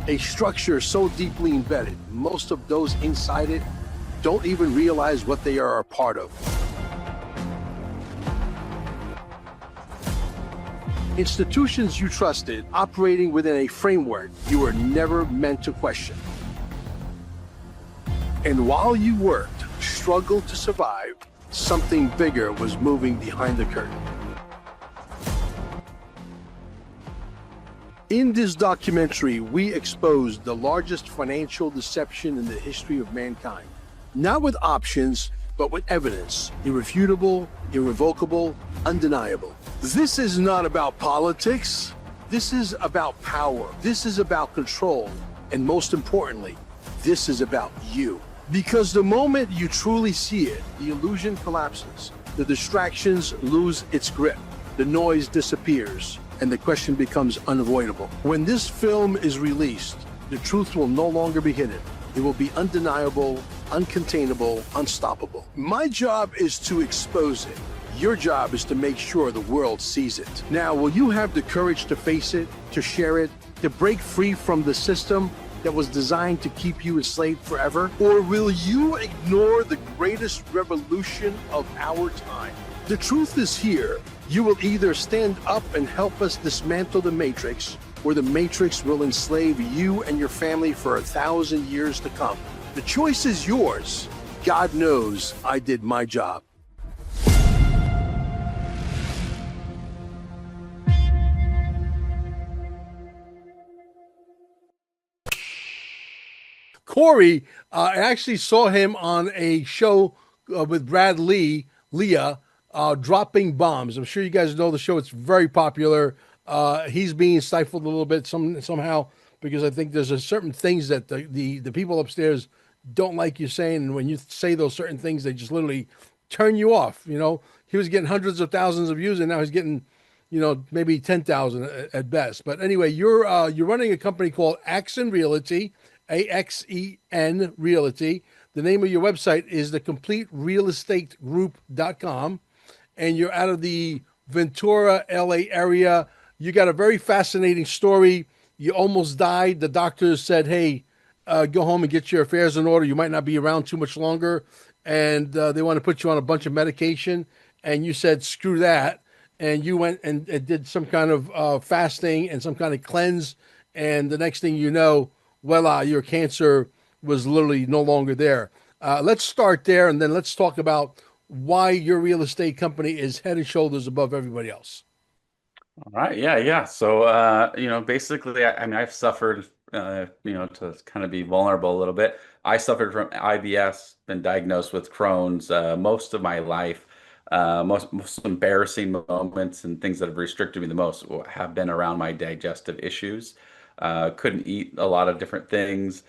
A structure so deeply embedded, most of those inside it don't even realize what they are a part of. Institutions you trusted operating within a framework you were never meant to question. And while you worked, struggled to survive, something bigger was moving behind the curtain. In this documentary, we exposed the largest financial deception in the history of mankind. Not with options, but with evidence. Irrefutable, irrevocable, undeniable. This is not about politics. This is about power. This is about control. And most importantly, this is about you. Because the moment you truly see it, the illusion collapses. The distractions lose its grip. The noise disappears. And the question becomes unavoidable. When this film is released, the truth will no longer be hidden. It will be undeniable, uncontainable, unstoppable. My job is to expose it. Your job is to make sure the world sees it. Now, will you have the courage to face it, to share it, to break free from the system that was designed to keep you enslaved forever? Or will you ignore the greatest revolution of our time? The truth is here. You will either stand up and help us dismantle the Matrix, or the Matrix will enslave you and your family for 1,000 years to come. The choice is yours. God knows I did my job. Cory, I actually saw him on a show with Brad Leah, dropping bombs. I'm sure you guys know the show. It's very popular. He's being stifled a little bit somehow because I think there's a certain things that the people upstairs don't like you saying. And when you say those certain things, they just literally turn you off. You know, he was getting hundreds of thousands of views, and now he's getting, maybe 10,000 at best. But anyway, you're running a company called Axen Realty, AXEN Realty. The name of your website is thecompleterealestategroup.com, and you're out of the Ventura, LA area. You got a very fascinating story. You almost died. The doctors said, hey, go home and get your affairs in order. You might not be around too much longer. And they want to put you on a bunch of medication. And you said, screw that. And you went and did some kind of fasting and some kind of cleanse. And the next thing you know, voila, your cancer was literally no longer there. Let's start there, and then let's talk about why your real estate company is head and shoulders above everybody else. All right, yeah. So, basically, I mean, I've suffered, to kind of be vulnerable a little bit. I suffered from IBS, been diagnosed with Crohn's most of my life. Most embarrassing moments and things that have restricted me the most have been around my digestive issues. Couldn't eat a lot of different things,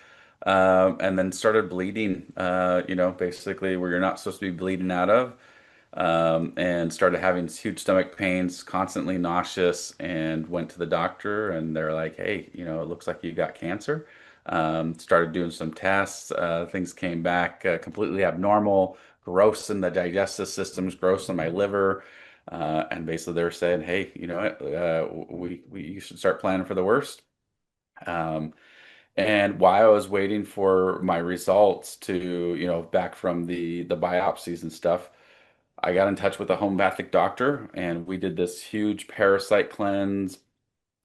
and then started bleeding. Basically where you're not supposed to be bleeding out of. And started having huge stomach pains, constantly nauseous, and went to the doctor, and they're like, "Hey, it looks like you got cancer." Started doing some tests. Things came back completely abnormal, gross in the digestive systems, gross in my liver, and basically they're saying, "Hey, you know what? We you should start planning for the worst." Um, and while I was waiting for my results to, back from the biopsies and stuff, I got in touch with a homeopathic doctor, and we did this huge parasite cleanse.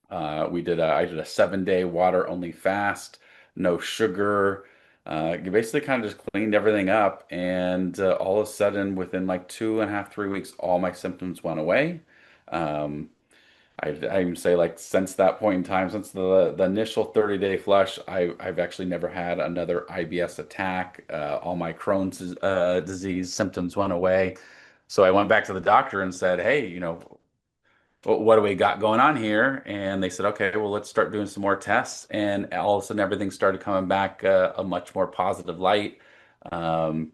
I did a 7-day water only fast, no sugar. You basically kind of just cleaned everything up, and all of a sudden, within like 2.5, 3 weeks, all my symptoms went away. Um, I even say like since that point in time, since the initial 30-day flush, I've actually never had another IBS attack. All my Crohn's disease symptoms went away. So I went back to the doctor and said, "Hey, what do we got going on here?" And they said, "Okay, well, let's start doing some more tests." And all of a sudden, everything started coming back a much more positive light. Um,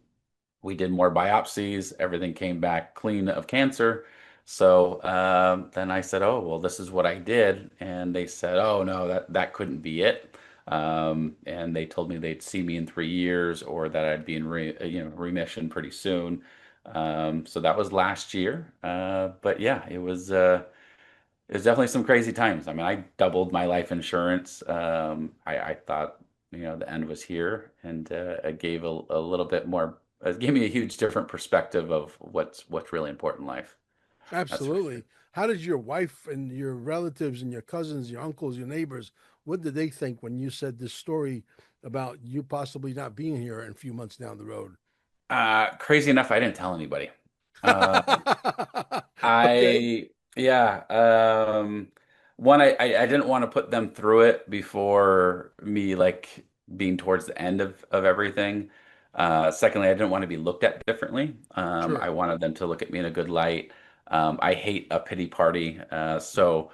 we did more biopsies. Everything came back clean of cancer. So then I said, "Oh, well, this is what I did." And they said, "Oh, no, that couldn't be it." And they told me they'd see me in 3 years, or that I'd be in remission pretty soon. So that was last year. But yeah, it was. it was definitely some crazy times. I mean, I doubled my life insurance. I thought, the end was here, and it gave a little bit more. It gave me a huge different perspective of what's really important in life. That's for sure. Absolutely. How did your wife and your relatives and your cousins, your uncles, your neighbors, what did they think when you said this story about you possibly not being here in a few months down the road? Crazy enough, I didn't tell anybody. Uh, Okay, I yeah. One, I didn't want to put them through it before me like being towards the end of everything. Secondly, I didn't want to be looked at differently. I sure. wanted them to look at me in a good light. I hate a pity party, so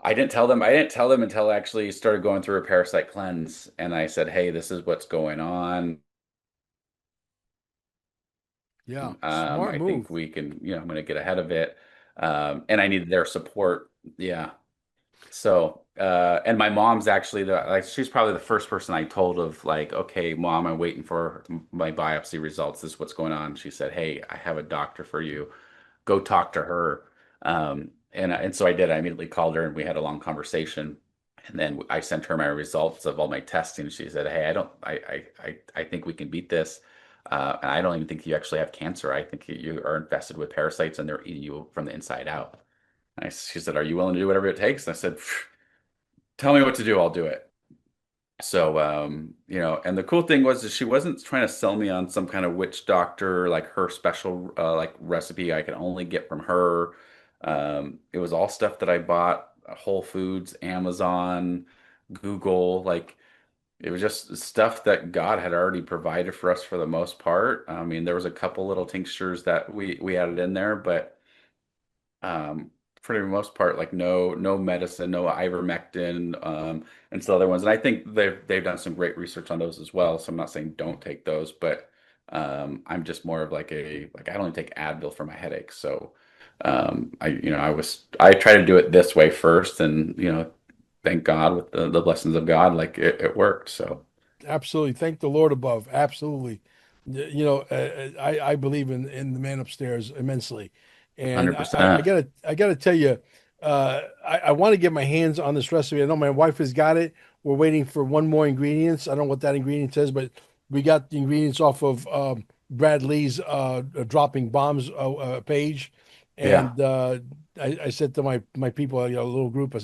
I didn't tell them. I didn't tell them until I actually started going through a parasite cleanse, and I said, "Hey, this is what's going on. Yeah, smart I move. think we can, I'm going to get ahead of it." And I needed their support. Yeah. So, and my mom's actually she's probably the first person I told of like, okay, mom, I'm waiting for my biopsy results. This is what's going on. She said, hey, I have a doctor for you. Go talk to her. And so I did. I immediately called her and we had a long conversation. And then I sent her my results of all my testing. She said, "Hey, I think we can beat this. And I don't even think you actually have cancer. I think you are infested with parasites and they're eating you from the inside out." She said, "Are you willing to do whatever it takes?" And I said, "Tell me what to do. I'll do it." So, and the cool thing was that she wasn't trying to sell me on some kind of witch doctor, like her special like recipe I could only get from her. It was all stuff that I bought Whole Foods, Amazon, Google, like it was just stuff that God had already provided for us for the most part. I mean, there was a couple little tinctures that we added in there, but um, for the most part, like no medicine, no ivermectin, and some other ones. And I think they've done some great research on those as well. So I'm not saying don't take those, but I'm just more of like I only take Advil for my headaches. So I try to do it this way first, and thank God with the blessings of God, like it worked. So Absolutely. Thank the Lord above. Absolutely. I believe in the man upstairs immensely, and I 100%. gotta tell you, I want to get my hands on this recipe. I know my wife has got it. We're waiting for one more ingredients. I don't know what that ingredient is, but we got the ingredients off of Brad Lee's dropping bombs page, Yeah. and I said to my people, a little group,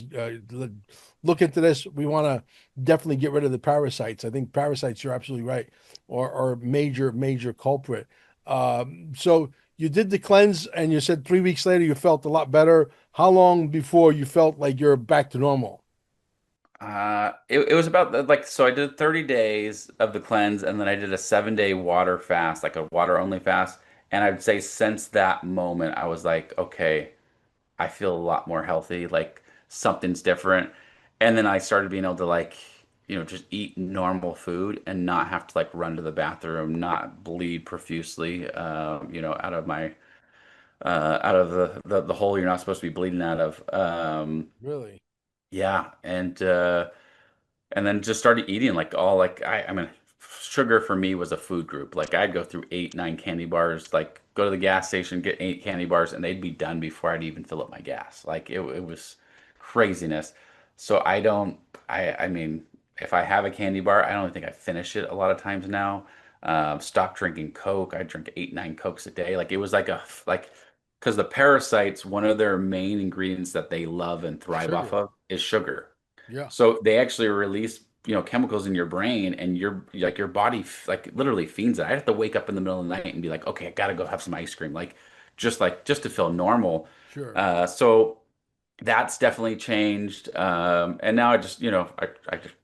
look into this. We want to definitely get rid of the parasites. I think parasites, you're absolutely right, or a major culprit. So you did the cleanse and you said 3 weeks later you felt a lot better. How long before you felt like you're back to normal? It was about like so I did 30 days of the cleanse and then I did a 7-day water fast, like a water only fast. And I'd say since that moment, I was like, okay, I feel a lot more healthy, like something's different. And then I started being able to like, just eat normal food and not have to like run to the bathroom, not bleed profusely, out of the hole you're not supposed to be bleeding out of. Really? Yeah, and then just started eating like all like I mean sugar for me was a food group. Like I'd go through 8, 9 candy bars, like go to the gas station, get 8 candy bars, and they'd be done before I'd even fill up my gas. Like it was craziness. So I mean if I have a candy bar, I don't think I finish it a lot of times now. Stop drinking Coke. I drink 8, 9 Cokes a day. Like it was like because the parasites, one of their main ingredients that they love and thrive off Sugar. of is sugar. Yeah, So they actually release, chemicals in your brain, and your body like literally fiends it. I have to wake up in the middle of the night and be like, okay, I gotta go have some ice cream, like just to feel normal. sure. So that's definitely changed. And now I just, I just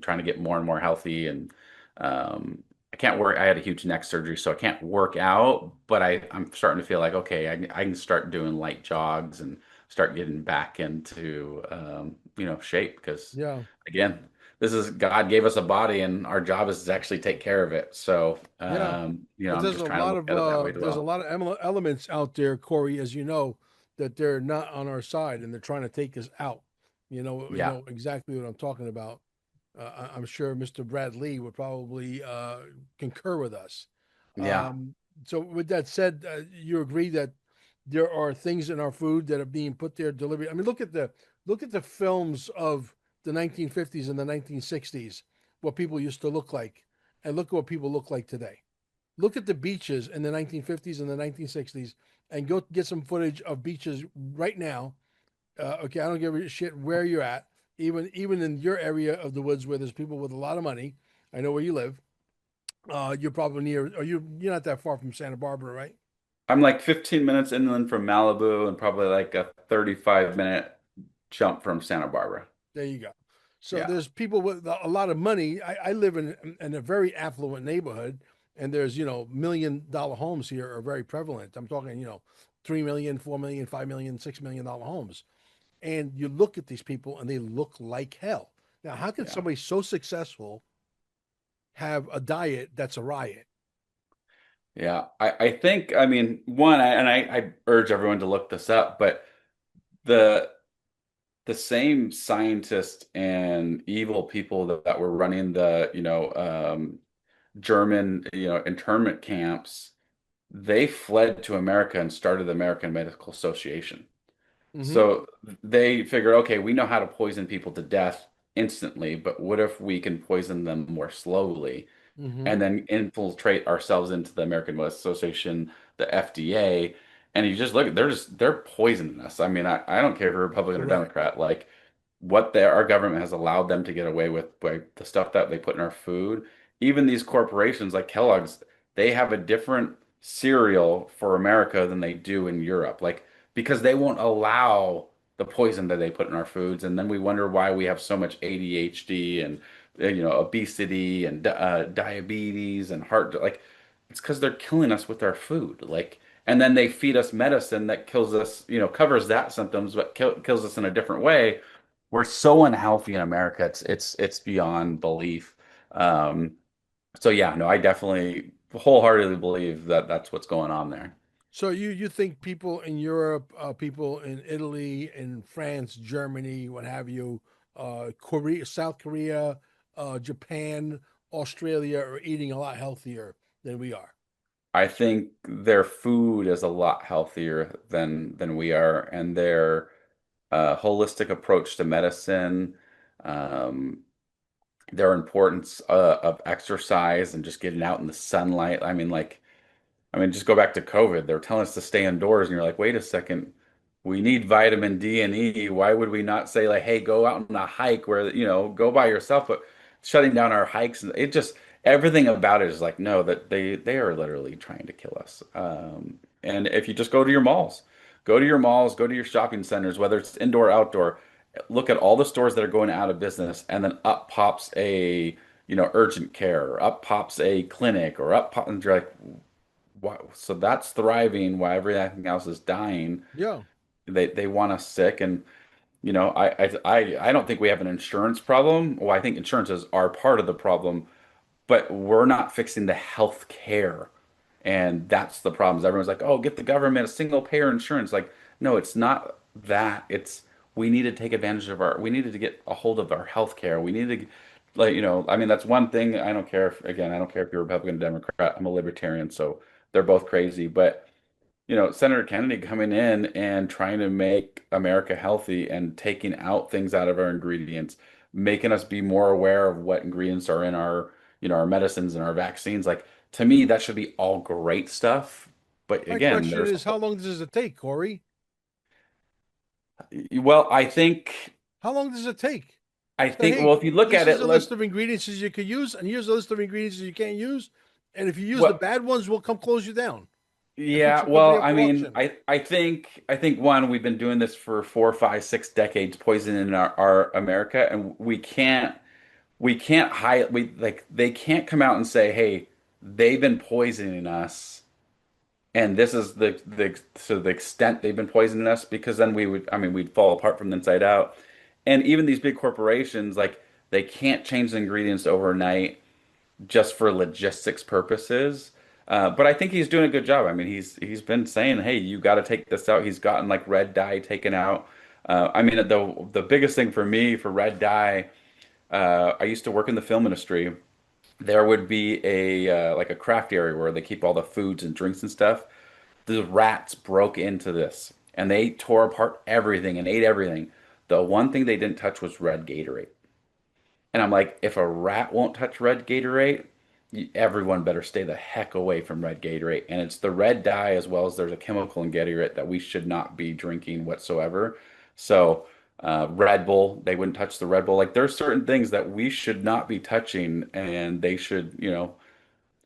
trying to get more and more healthy, and I can't work. I had a huge neck surgery, so I can't work out, but I'm starting to feel like, okay, I can start doing light jogs and start getting back into, shape because Yeah. again, this is God gave us a body and our job is to actually take care of it. So, Yeah. But I'm just trying to look at it that way as there's a well. lot of elements out there, Corey, as you know, that they're not on our side and they're trying to take us out. You Yeah. know exactly what I'm talking about. I'm sure Mr. Brad Lee would probably concur with us. Yeah. Um, so, with that said, you agree that there are things in our food that are being put there deliberately. I mean, look at the films of the 1950s and the 1960s, what people used to look like, and look at what people look like today. Look at the beaches in the 1950s and the 1960s, and go get some footage of beaches right now. Okay, I don't give a shit where you're at, even in your area of the woods where there's people with a lot of money. I know where you live. You're probably near, or you're not that far from Santa Barbara, right? I'm like 15 minutes inland from Malibu and probably like a 35-minute jump from Santa Barbara. There you go. So Yeah. there's people with a lot of money. I live in a very affluent neighborhood, and there's $1 million homes here are very prevalent. I'm talking 3 million, 4 million, 5 million, $6 million homes, and you look at these people and they look like hell. Now, how can Yeah. somebody so successful have a diet that's a riot? Yeah. I think, I mean, I urge everyone to look this up, but the the same scientists and evil people that were running the, German, internment camps, they fled to America and started the American Medical Association. Mm-hmm. So they figured, okay, we know how to poison people to death instantly, but what if we can poison them more slowly Mm-hmm. and then infiltrate ourselves into the American Medical Association, the FDA? And you just look, they're poisoning us. I mean, I don't care if you're Republican or Correct. Democrat, like our government has allowed them to get away with by the stuff that they put in our food. Even these corporations like Kellogg's, they have a different cereal for America than they do in Europe. Like because they won't allow the poison that they put in our foods, and then we wonder why we have so much ADHD and obesity and diabetes and heart like it's because they're killing us with our food. Like and then they feed us medicine that kills us, covers that symptoms, but kills us in a different way. We're so unhealthy in America. It's beyond belief. Um, so yeah, no, I definitely wholeheartedly believe that that's what's going on there. So you think people in Europe, people in Italy, in France, Germany, what have you, Korea, South Korea, Japan, Australia are eating a lot healthier than we are. I think their food is a lot healthier than we are, and their holistic approach to medicine, um, their importance of exercise and just getting out in the sunlight. I mean, just go back to COVID. They're telling us to stay indoors, and you're like, wait a second, we need vitamin D and E. Why would we not say like, hey, go out on a hike where, go by yourself, but shutting down our hikes and it just everything about it is like, no, that they are literally trying to kill us. And if you just go to your shopping centers, whether it's indoor or outdoor, look at all the stores that are going out of business, and then up pops a urgent care, or up pops a clinic, or and you're like, why, so that's thriving while everything else is dying. Yeah. They want us sick, and I don't think we have an insurance problem. Well, I think insurances are part of the problem, but we're not fixing the health care. And that's the problem. Is everyone's like, oh, get the government a single payer insurance. Like, no, it's not that. It's we need to take advantage of we needed to get a hold of our health care. We need to, like, I mean, that's one thing. I don't care if, again, I don't care if you're Republican or Democrat. I'm a libertarian, so they're both crazy. But Senator Kennedy coming in and trying to make America healthy and taking out things out of our ingredients, making us be more aware of what ingredients are in our medicines and our vaccines. Like to me, that should be all great stuff. But My again, question is, how long does it take, Corey? well, How long does it take? I Say, think, hey, well, if you look this at is it, a list look, of ingredients you could use, and here's a list of ingredients you can't use. And if you use the well, bad ones, we'll come close you down and put yeah, your company well, up I for mean, auction. I think one, we've been doing this for 4, 5, 6 decades, poisoning our America, and we can't hide we like they can't come out and say, hey, they've been poisoning us and this is the extent they've been poisoning us, because then we'd fall apart from the inside out. And even these big corporations, like they can't change the ingredients overnight just for logistics purposes. But I think he's doing a good job. I mean, he's been saying, hey, you got to take this out. He's gotten like red dye taken out. I mean, the biggest thing for me for red dye, I used to work in the film industry. There would be a like a craft area where they keep all the foods and drinks and stuff. The rats broke into this and they tore apart everything and ate everything. The one thing they didn't touch was red Gatorade. And I'm like, if a rat won't touch red Gatorade, everyone better stay the heck away from red Gatorade. And it's the red dye as well as there's a chemical in Gatorade that we should not be drinking whatsoever. So, Red Bull, they wouldn't touch the Red Bull. Like there's certain things that we should not be touching, and they should,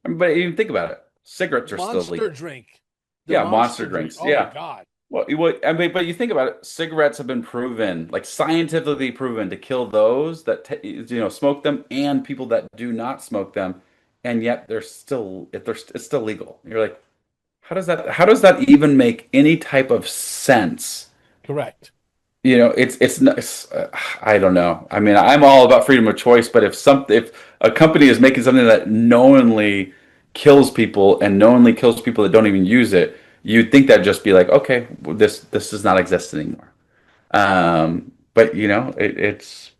but even think about it. Cigarettes are still Monster legal. drink. The Yeah, monster monster drink. drinks. Oh my Yeah. God. I mean, but you think about it, cigarettes have been proven, like scientifically proven, to kill those that smoke them and people that do not smoke them, and yet it's still legal. You're like, how does that even make any type of sense? Correct. I don't know. I mean, I'm all about freedom of choice, but if a company is making something that knowingly kills people and knowingly kills people that don't even use it, you'd think that'd just be like, okay, well, this does not exist anymore. But it's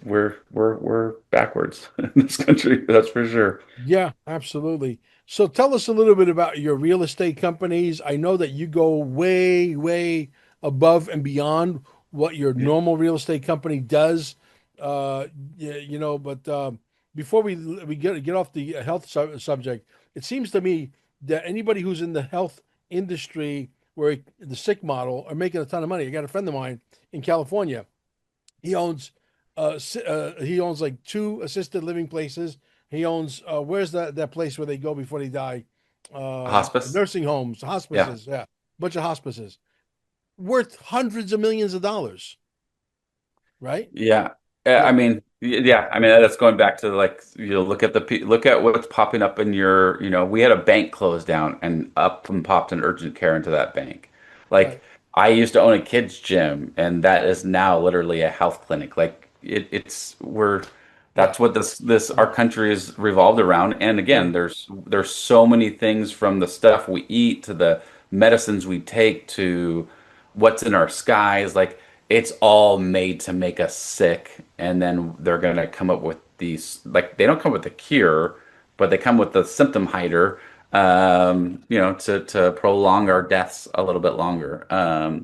we're backwards in this country, that's for sure. Yeah, absolutely. So tell us a little bit about your real estate companies. I know that you go way, way above and beyond what your Yeah. normal real estate company does. But before we get off the health subject, it seems to me that anybody who's in the health industry, where the sick model, are making a ton of money. I got a friend of mine in California. He owns he owns like two assisted living places. He owns where's that place where they go before they die? Hospice. Nursing homes, Yeah. hospices, yeah. Bunch of hospices. Worth hundreds of millions of dollars, right? Yeah. I Yeah, mean, yeah, I mean that's going back to like look at what's popping up in your, we had a bank close down and up and popped an urgent care into that bank. Like right, I used to own a kids gym and that is now literally a health clinic. Like yeah. that's what this our country is revolved around. And again, True. there's so many things from the stuff we eat to the medicines we take to what's in our skies. Like it's all made to make us sick, and then they're gonna come up with these, like they don't come with a cure, but they come with the symptom hider, to prolong our deaths a little bit longer.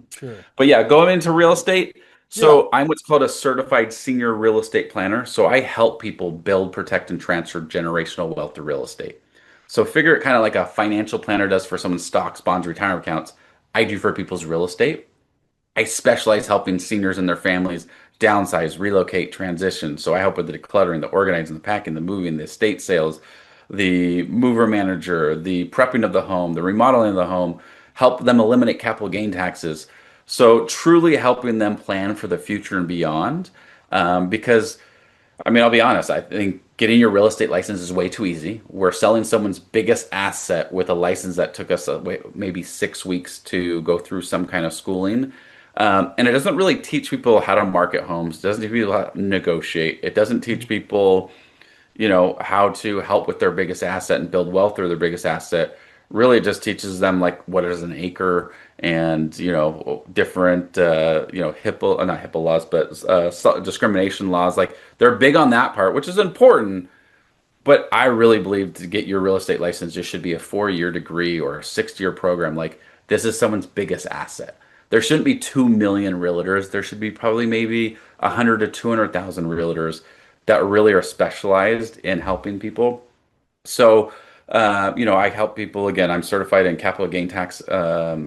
Sure. But yeah, going into real estate. Yeah. So I'm what's called a certified senior real estate planner. So I help people build, protect, and transfer generational wealth to real estate. So figure it kind of like a financial planner does for someone's stocks, bonds, retirement accounts. I do for people's real estate. I specialize helping seniors and their families downsize, relocate, transition. So I help with the decluttering, the organizing, the packing, the moving, the estate sales, the mover manager, the prepping of the home, the remodeling of the home, help them eliminate capital gain taxes. So truly helping them plan for the future and beyond. Because I mean, I'll be honest, I think getting your real estate license is way too easy. We're selling someone's biggest asset with a license that took us maybe 6 weeks to go through some kind of schooling. And it doesn't really teach people how to market homes. It doesn't teach people how to negotiate. It doesn't teach people, how to help with their biggest asset and build wealth through their biggest asset. Really, it just teaches them like what is an acre and different HIPAA, not HIPAA laws, but discrimination laws. Like they're big on that part, which is important. But I really believe to get your real estate license, it should be a 4-year degree or a 6-year program. Like this is someone's biggest asset. There shouldn't be 2 million realtors. There should be probably maybe 100 to 200,000 realtors that really are specialized in helping people. So, I help people again. I'm certified in capital gain tax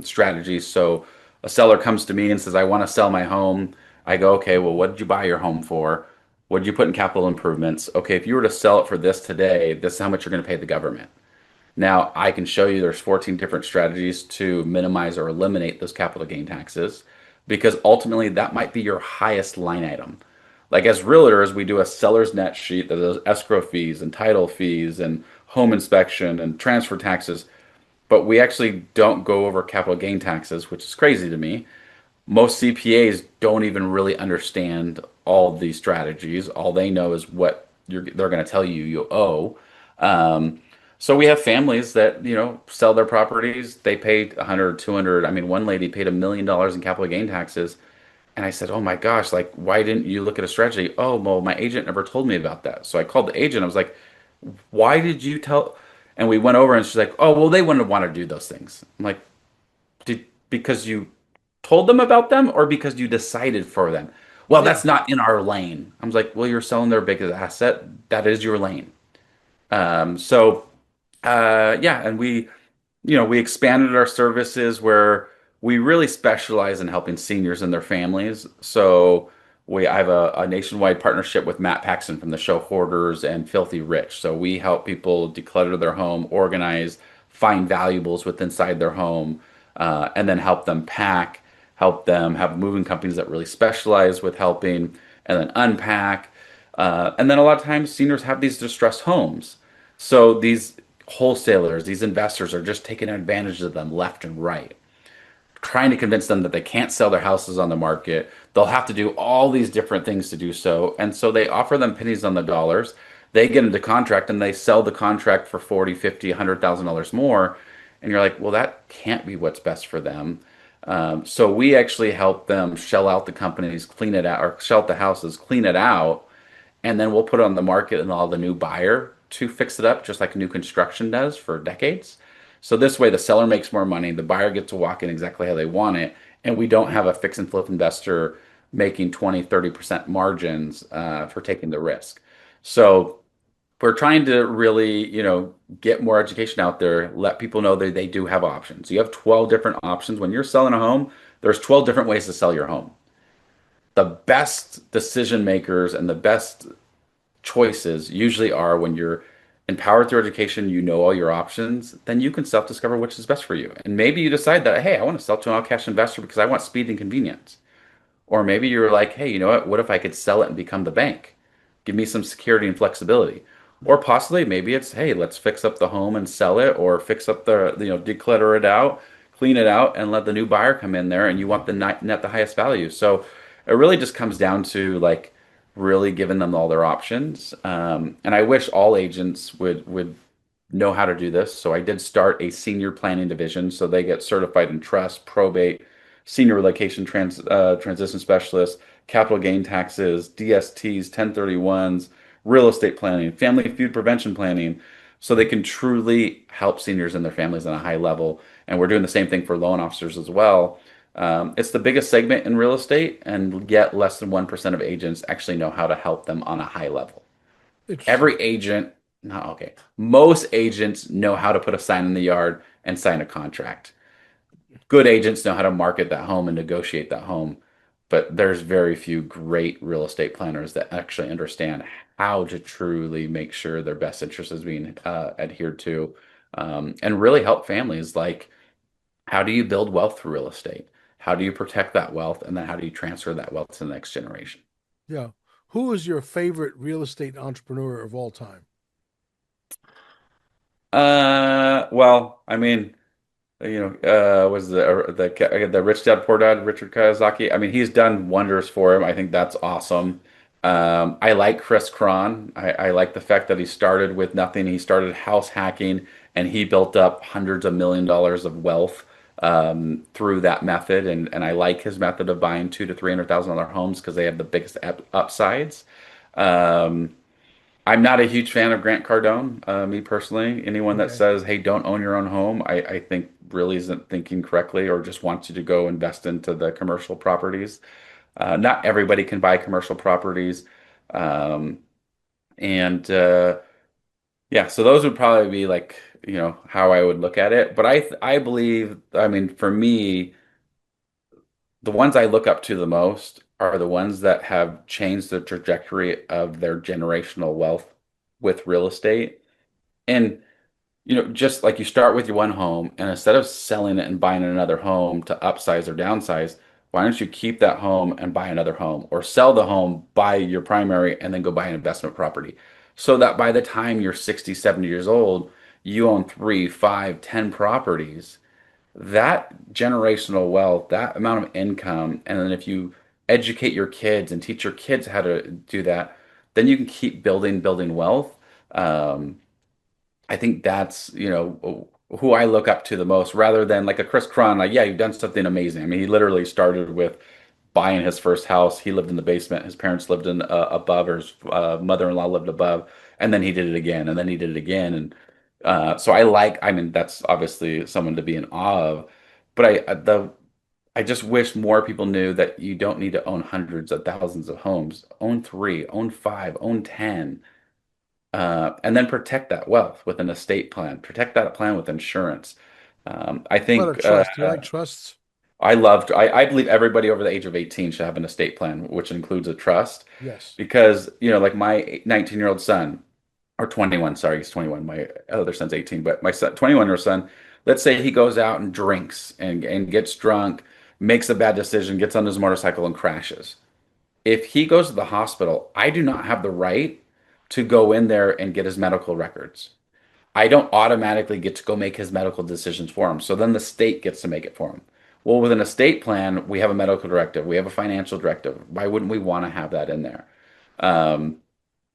strategies. So, a seller comes to me and says, I want to sell my home. I go, okay, well, what did you buy your home for? What did you put in capital improvements? Okay, if you were to sell it for this today, this is how much you're going to pay the government. Now, I can show you there's 14 different strategies to minimize or eliminate those capital gain taxes because ultimately that might be your highest line item. Like as realtors, we do a seller's net sheet that does escrow fees and title fees and home inspection and transfer taxes, but we actually don't go over capital gain taxes, which is crazy to me. Most CPAs don't even really understand all of these strategies. All they know is what they're going to tell you you owe. Um, so we have families that, sell their properties. They paid 100, 200. I mean, one lady paid $1 million in capital gain taxes. And I said, oh my gosh, like, why didn't you look at a strategy? Oh, well, my agent never told me about that. So I called the agent. I was like, why did you tell? And we went over and she's like, oh, well, they wouldn't want to do those things. I'm like, because you told them about them or because you decided for them? Well, Yeah. that's not in our lane. I was like, well, you're selling their biggest asset. That is your lane. Yeah, and we expanded our services where we really specialize in helping seniors and their families. So I have a nationwide partnership with Matt Paxton from the show Hoarders and Filthy Rich. So we help people declutter their home, organize, find valuables with inside their home, and then help them pack, help them have moving companies that really specialize with helping, and then unpack. And then a lot of times seniors have these distressed homes. So these wholesalers, these investors are just taking advantage of them left and right, trying to convince them that they can't sell their houses on the market. They'll have to do all these different things to do so. And so they offer them pennies on the dollars. They get into contract and they sell the contract for 40, 50, $100,000 more. And you're like, well, that can't be what's best for them. So we actually help them shell out the companies, clean it out, or shell out the houses, clean it out, and then we'll put it on the market and allow the new buyer to fix it up, just like new construction does for decades. So this way, the seller makes more money, the buyer gets to walk in exactly how they want it, and we don't have a fix and flip investor making 20, 30% margins for taking the risk. So we're trying to really, get more education out there, let people know that they do have options. You have 12 different options. When you're selling a home, there's 12 different ways to sell your home. The best decision makers and the best choices usually are when you're empowered through education, you know all your options, then you can self-discover which is best for you. And maybe you decide that, hey, I want to sell to an all-cash investor because I want speed and convenience. Or maybe you're like, hey, you know what? What if I could sell it and become the bank? Give me some security and flexibility. Or possibly maybe it's, hey, let's fix up the home and sell it, or fix up declutter it out, clean it out, and let the new buyer come in there and you want the net the highest value. So it really just comes down to like really giving them all their options. And I wish all agents would know how to do this. So I did start a senior planning division. So they get certified in trust, probate, senior relocation transition specialist, capital gain taxes, DSTs, 1031s, real estate planning, family feud prevention planning, so they can truly help seniors and their families on a high level. And we're doing the same thing for loan officers as well. It's the biggest segment in real estate, and yet less than 1% of agents actually know how to help them on a high level. Interesting. Every agent, no, okay, most agents know how to put a sign in the yard and sign a contract. Good agents know how to market that home and negotiate that home, but there's very few great real estate planners that actually understand how to truly make sure their best interest is being adhered to, and really help families. Like, how do you build wealth through real estate? How do you protect that wealth? And then how do you transfer that wealth to the next generation? Yeah. Who is your favorite real estate entrepreneur of all time? Well, I mean, was the Rich Dad Poor Dad, Richard Kiyosaki. I mean, he's done wonders for him. I think that's awesome. I like Chris Cron. I like the fact that he started with nothing. He started house hacking and he built up hundreds of $1 million of wealth through that method. And I like his method of buying two to $300,000 homes because they have the biggest upsides. Um, I'm not a huge fan of Grant Cardone, me personally. Anyone that Okay. says, hey, don't own your own home, I think really isn't thinking correctly or just wants you to go invest into the commercial properties. Not everybody can buy commercial properties. Um, and Yeah, so those would probably be like, how I would look at it. But I believe, I mean, for me, the ones I look up to the most are the ones that have changed the trajectory of their generational wealth with real estate. And just like you start with your one home, and instead of selling it and buying another home to upsize or downsize, why don't you keep that home and buy another home, or sell the home, buy your primary, and then go buy an investment property, so that by the time you're 60, 70 years old, you own three, five, 10 properties. That generational wealth, that amount of income, and then if you educate your kids and teach your kids how to do that, then you can keep building wealth. Um, I think that's, who I look up to the most rather than like a Chris Cron. Like, yeah, you've done something amazing. I mean, he literally started with buying his first house. He lived in the basement. His parents lived in above, or his mother-in-law lived above. And then he did it again. And then he did it again. And so I mean, that's obviously someone to be in awe of. But I just wish more people knew that you don't need to own hundreds of thousands of homes. Own three, own five, own 10, and then protect that wealth with an estate plan. Protect that plan with insurance. I What about a think trust? Do you like trusts? I believe everybody over the age of 18 should have an estate plan, which includes a trust. Yes. Because, like my 19-year-old son, or 21, sorry, he's 21. My other son's 18, but my son, 21-year-old son, let's say he goes out and drinks and gets drunk, makes a bad decision, gets on his motorcycle and crashes. If he goes to the hospital, I do not have the right to go in there and get his medical records. I don't automatically get to go make his medical decisions for him. So then the state gets to make it for him. Well, with an estate plan, we have a medical directive, we have a financial directive. Why wouldn't we want to have that in there? Um,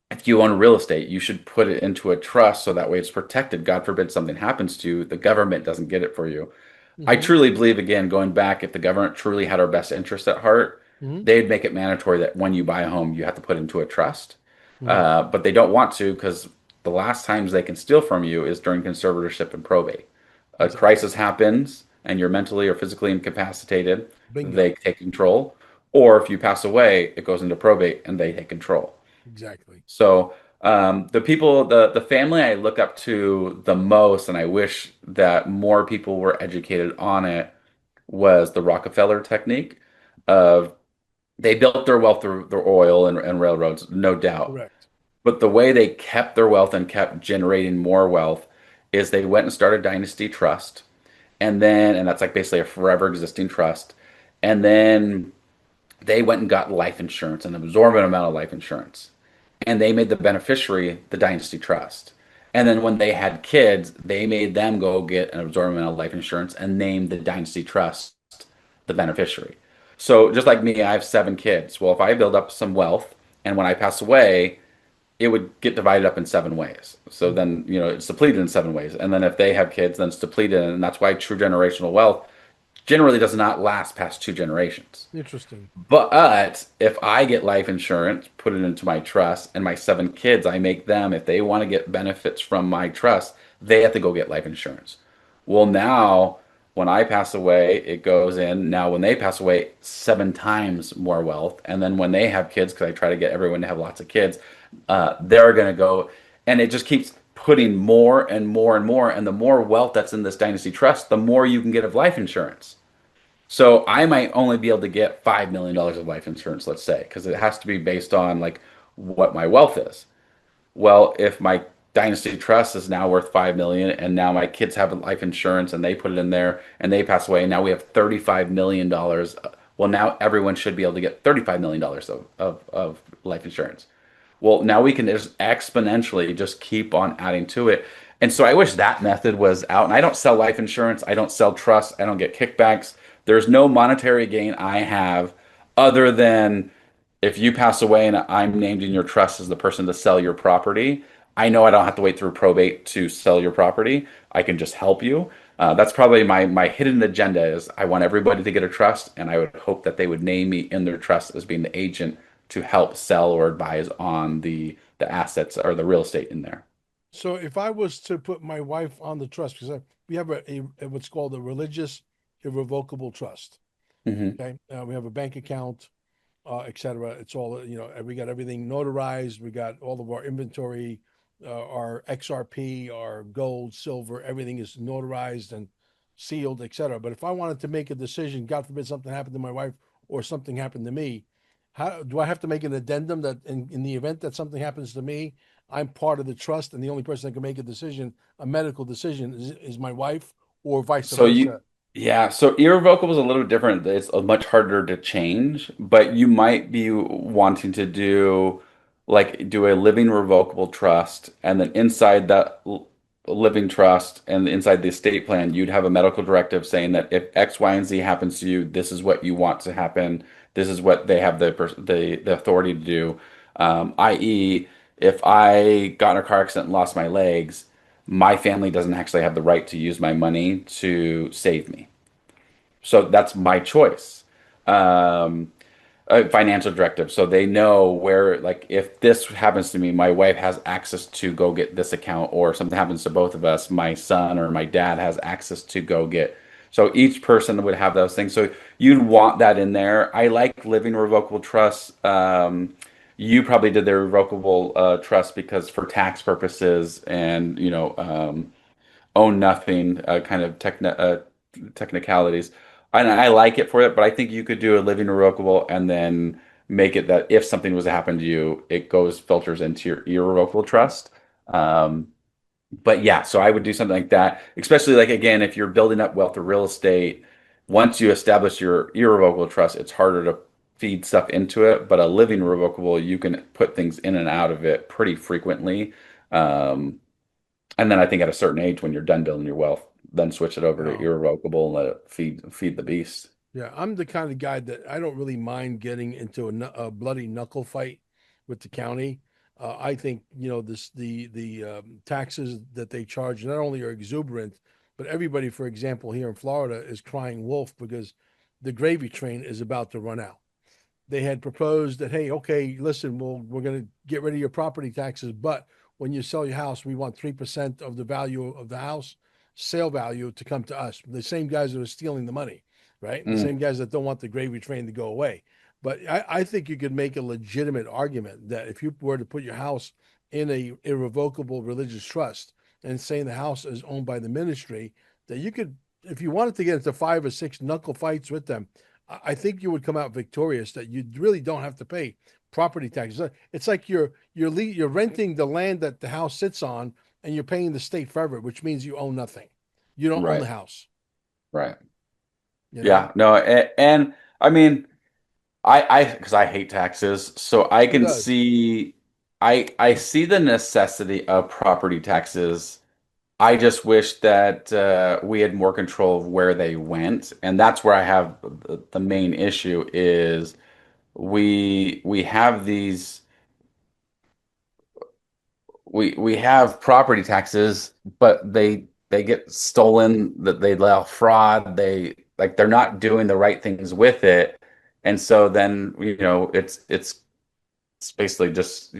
if you own real estate, you should put it into a trust so that way it's protected. God forbid something happens to you, the government doesn't get it for you. I Hmm. truly believe, again, going back, if the government truly had our best interest at heart, Hmm. they'd make it mandatory that when you buy a home, you have to put into a trust. Hmm. But they don't want to because the last times they can steal from you is during conservatorship and probate. A Exactly. crisis happens and you're mentally or physically incapacitated, they Bingo. take control. Or if you pass away, it goes into probate and they take control. Exactly. So the family I look up to the most, and I wish that more people were educated on it, was the Rockefeller technique of they built their wealth through their oil and railroads, no doubt. Correct. But the way they kept their wealth and kept generating more wealth is they went and started Dynasty Trust, and that's like basically a forever existing trust, and then they went and got life insurance, an absorbent amount of life insurance, and they made the beneficiary the Dynasty Trust. And then when they had kids, they made them go get an absorbent amount of life insurance and named the Dynasty Trust the beneficiary. So just like me, I have 7 kids. Well, if I build up some wealth and when I pass away, it would get divided up in 7 ways. So Hmm. then, it's depleted in 7 ways. And then if they have kids, then it's depleted. And that's why true generational wealth generally does not last past 2 generations. Interesting. But if I get life insurance, put it into my trust, and my 7 kids, I make them, if they want to get benefits from my trust, they have to go get life insurance. Well, now when I pass away, it goes in. Now, when they pass away, 7 times more wealth. And then when they have kids, because I try to get everyone to have lots of kids, they're going to go, and it just keeps putting more and more and more. And the more wealth that's in this dynasty trust, the more you can get of life insurance. So I might only be able to get $5 million of life insurance, let's say, because it has to be based on like what my wealth is. Well, if my dynasty trust is now worth 5 million and now my kids have life insurance and they put it in there and they pass away and now we have $35 million. Well, now everyone should be able to get $35 million of life insurance. Well, now we can just exponentially just keep on adding to it. And so I wish that method was out. And I don't sell life insurance. I don't sell trust. I don't get kickbacks. There's no monetary gain I have other than if you pass away and I'm named in your trust as the person to sell your property. I know I don't have to wait through probate to sell your property. I can just help you. That's probably my hidden agenda is I want everybody to get a trust, and I would hope that they would name me in their trust as being the agent to help sell or advise on the assets or the real estate in there. So if I was to put my wife on the trust, because we have what's called a religious irrevocable trust. Hmm. Okay. We have a bank account, et cetera. It's all, we got everything notarized. We got all of our inventory, our XRP, our gold, silver, everything is notarized and sealed, et cetera. But if I wanted to make a decision, God forbid something happened to my wife or something happened to me, how do I have to make an addendum that in the event that something happens to me, I'm part of the trust and the only person that can make a decision, a medical decision, is my wife or vice So you, versa? yeah, so irrevocable is a little different. It's much harder to change, but you might be wanting to do a living revocable trust, and then inside that living trust and inside the estate plan, you'd have a medical directive saying that if X, Y, and Z happens to you, this is what you want to happen. This is what they have the authority to do. I.e., if I got in a car accident and lost my legs, my family doesn't actually have the right to use my money to save me. So that's my choice. Um, a financial directive. So they know where, like, if this happens to me, my wife has access to go get this account, or something happens to both of us, my son or my dad has access to go get. So each person would have those things. So you'd want that in there. I like living revocable trusts. You probably did the revocable trust because for tax purposes and own nothing kind of technicalities. And I like it for it, but I think you could do a living irrevocable and then make it that if something was to happen to you, it goes filters into your irrevocable trust. Um, but yeah, so I would do something like that, especially like again, if you're building up wealth or real estate, once you establish your irrevocable trust, it's harder to feed stuff into it. But a living revocable, you can put things in and out of it pretty frequently. Um, and then I think at a certain age, when you're done building your wealth, then switch it over to Wow. irrevocable and let it feed the beast. Yeah, I'm the kind of guy that I don't really mind getting into a bloody knuckle fight with the county. I think the taxes that they charge not only are exuberant, but everybody, for example, here in Florida, is crying wolf because the gravy train is about to run out. They had proposed that, hey, okay, listen, we're going to get rid of your property taxes, but when you sell your house, we want 3% of the value of the house, sale value, to come to us. The same guys that are stealing the money, right? The Mm, same guys that don't want the gravy train to go away. But I think you could make a legitimate argument that if you were to put your house in a irrevocable religious trust and saying the house is owned by the ministry, that you could, if you wanted to get into 5 or 6 knuckle fights with them, I think you would come out victorious. That you really don't have to pay property taxes. It's like you're renting the land that the house sits on, and you're paying the state forever, which means you own nothing. You don't own the right, house. right. You know Yeah, no, and I mean, because I hate taxes, so I who can does? see, I see the necessity of property taxes. I just wish that we had more control of where they went, and that's where I have the main issue is we have these we have property taxes, but they get stolen, that they allow fraud, they're not doing the right things with it. And so then, it's basically just,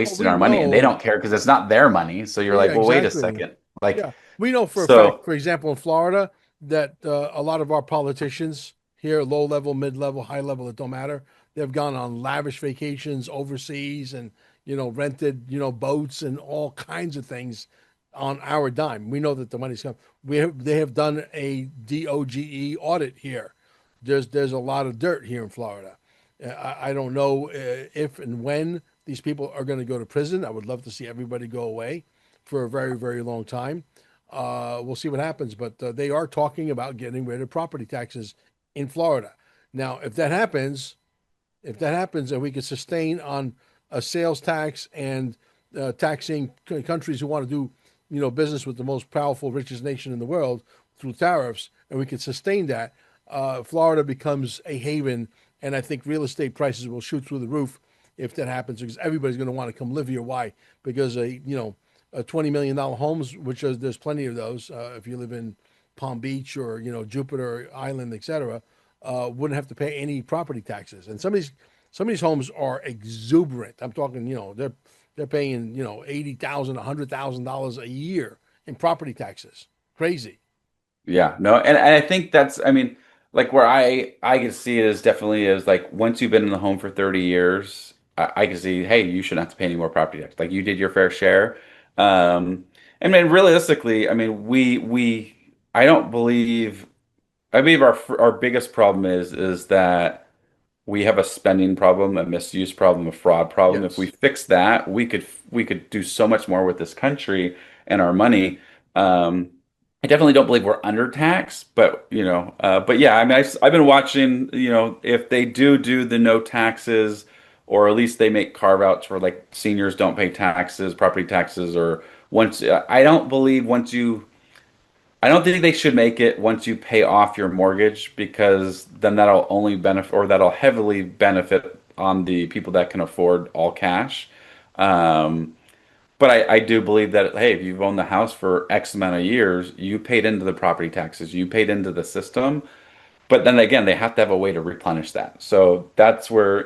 Well, wasting we our money and they know. don't care because it's not their money. So you're Well, yeah, like, well, wait a exactly. second. Like, Yeah, we know for a fact, so for example, in Florida, that a lot of our politicians here, low level, mid level, high level, it don't matter. They've gone on lavish vacations overseas and rented boats and all kinds of things on our dime. We know that the money's come. They have done a DOGE audit here. There's a lot of dirt here in Florida. I don't know if and when these people are going to go to prison. I would love to see everybody go away for a very, very long time. We'll see what happens, but they are talking about getting rid of property taxes in Florida. Now, if that happens, and we could sustain on a sales tax and taxing countries who want to do, business with the most powerful, richest nation in the world through tariffs, and we could sustain that, Florida becomes a haven, and I think real estate prices will shoot through the roof if that happens, because everybody's going to want to come live here. Why? Because $20 million homes, which there's plenty of those. If you live in Palm Beach or Jupiter Island, etc., wouldn't have to pay any property taxes. And some of these homes are exuberant. I'm talking, they're paying $80,000, $100,000 a year in property taxes. Crazy. yeah, no, and I think that's, I mean, like where I can see it is definitely is like once you've been in the home for 30 years, I can see, hey, you shouldn't have to pay any more property tax. Like you did your fair share. I mean, realistically, I mean, I don't believe, I believe our biggest problem is that we have a spending problem, a misuse problem, a fraud problem. If we Yes. fix that, we could do so much more with this country and our money. I definitely don't believe we're undertaxed, but yeah, I mean, I've been watching, if they do the no taxes, or at least they make carve outs where like seniors don't pay taxes, property taxes, or I don't believe I don't think they should make it once you pay off your mortgage, because then that'll only benefit, or that'll heavily benefit on the people that can afford all cash. Um, but I do believe that, hey, if you've owned the house for X amount of years, you paid into the property taxes, you paid into the system. But then again, they have to have a way to replenish that. So that's where,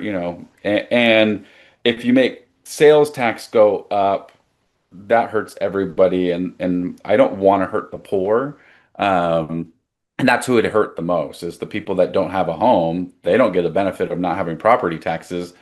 and if you make sales tax go up, that hurts everybody, and I don't want to hurt the poor. Um, and that's who it hurt the most is the people that don't have a home. They don't get the benefit of not having property taxes,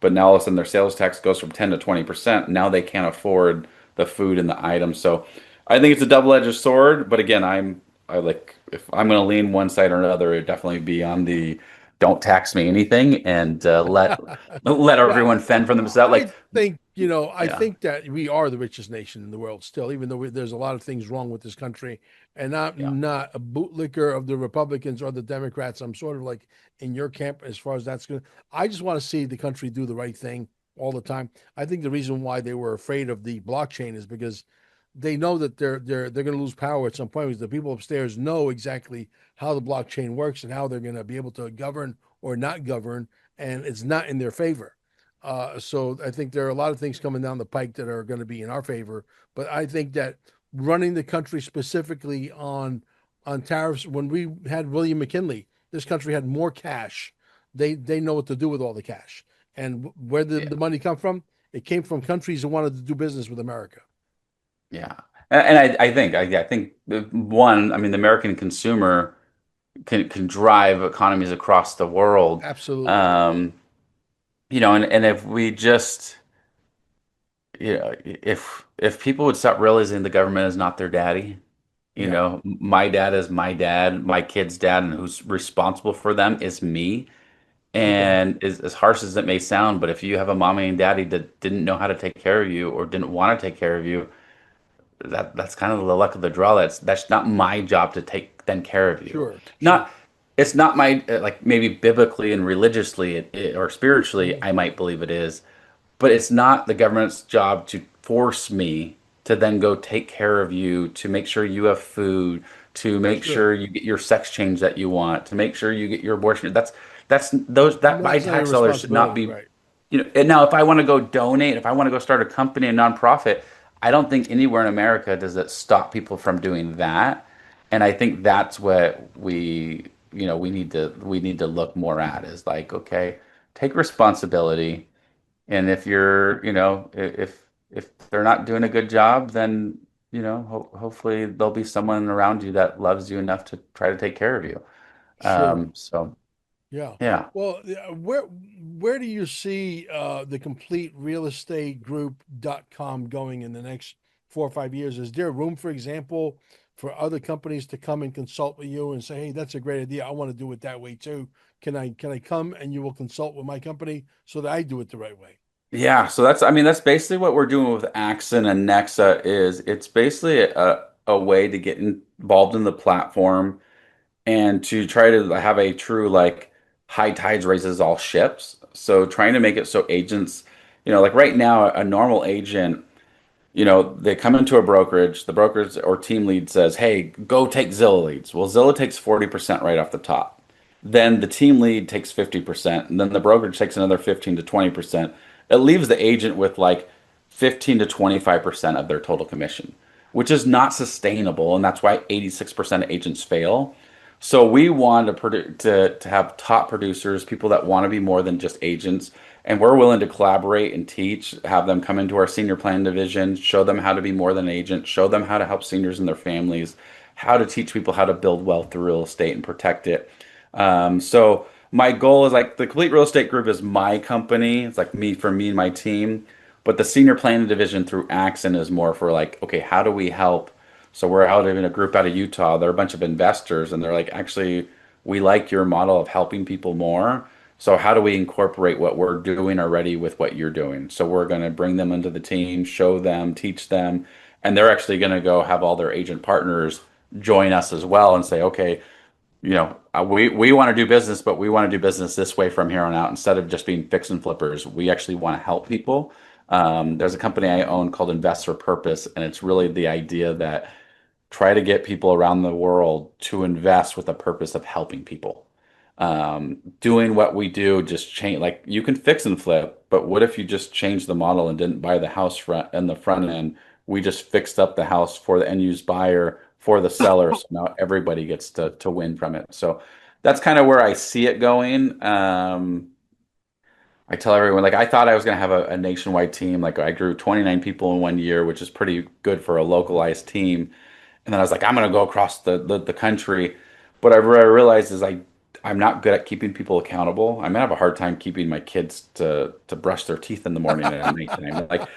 but now all of a sudden their sales tax goes from 10 to 20%. Now they can't afford the food and the items. So I think it's a double-edged sword. But again, I like if I'm going to lean one side or another, it'd definitely be on the don't tax me anything and let Well, everyone fend for themselves. I Like, think, I yeah, think that we are the richest nation in the world still, even though there's a lot of things wrong with this country. And yeah, I'm not a bootlicker of the Republicans or the Democrats. I'm sort of like in your camp as far as that's going. I just want to see the country do the right thing all the time. I think the reason why they were afraid of the blockchain is because they know that they're going to lose power at some point because the people upstairs know exactly how the blockchain works and how they're going to be able to govern or not govern, and it's not in their favor. So I think there are a lot of things coming down the pike that are going to be in our favor. But I think that running the country specifically on tariffs, when we had William McKinley, this country had more cash. They know what to do with all the cash. And where did yeah, the money come from? It came from countries that wanted to do business with America. yeah. And I think one, I mean, the American consumer can drive economies across the world. Absolutely. Um, and if we just, if people would stop realizing the government is not their daddy, Yeah. my dad is my dad, my kid's dad, and who's responsible for them is me. Okay. And as harsh as it may sound, but if you have a mommy and daddy that didn't know how to take care of you or didn't want to take care of you, that's kind of the luck of the draw. That's not my job to take then care of you. Sure. Sure. Not it's not my like maybe biblically and religiously or spiritually I might believe it is, but it's not the government's job to force me to then go take care of you, to make sure you have food, to make Sure. sure you get your sex change that you want, to make sure you get your abortion. That's those that my That's not your tax dollars should not responsibility, be, right? and now if I want to go donate, if I want to go start a company, a nonprofit, I don't think anywhere in America does it stop people from doing that. And I think that's what we need to look more at is like, okay, take responsibility. And if you're, if they're not doing a good job, then, hopefully there'll be someone around you that loves you enough to try to take care of you. Sure. So Yeah. yeah. Well, where do you see the complete real estate group.com going in the next 4 or 5 years? Is there room, for example, for other companies to come and consult with you and say, "Hey, that's a great idea. I want to do it that way too. Can I come and you will consult with my company so that I do it the right way?" Yeah, so I mean, that's basically what we're doing with Axon and Nexa is it's basically a way to get involved in the platform and to try to have a true like high tides raises all ships. So trying to make it so agents, like right now, a normal agent, they come into a brokerage, the brokerage or team lead says, "Hey, go take Zillow leads." Well, Zillow takes 40% right off the top. Then the team lead takes 50%, and then the brokerage takes another 15 to 20%. It leaves the agent with like 15 to 25% of their total commission, which is not sustainable, and that's why 86% of agents fail. So we want to have top producers, people that want to be more than just agents, and we're willing to collaborate and teach, have them come into our senior plan division, show them how to be more than an agent, show them how to help seniors and their families, how to teach people how to build wealth through real estate and protect it. So my goal is like the Complete Real Estate Group is my company. It's like me for me and my team. But the senior planning division through Axon is more for like, okay, how do we help? So we're out in a group out of Utah. They're a bunch of investors, and they're like, actually, we like your model of helping people more. So how do we incorporate what we're doing already with what you're doing? So we're going to bring them into the team, show them, teach them, and they're actually going to go have all their agent partners join us as well and say, okay, we want to do business, but we want to do business this way from here on out. Instead of just being fix and flippers, we actually want to help people. There's a company I own called Invest for Purpose, and it's really the idea that try to get people around the world to invest with the purpose of helping people. Doing what we do just change, like you can fix and flip, but what if you just changed the model and didn't buy the house front and the front end? We just fixed up the house for the end use buyer, for the seller. So now everybody gets to win from it. So that's kind of where I see it going. I tell everyone, like, I thought I was going to have a nationwide team. Like, I grew 29 people in one year, which is pretty good for a localized team. And then I was like, I'm going to go across the country. But what I realized is I'm not good at keeping people accountable. I'm gonna have a hard time keeping my kids to brush their teeth in the morning and at nighttime. Like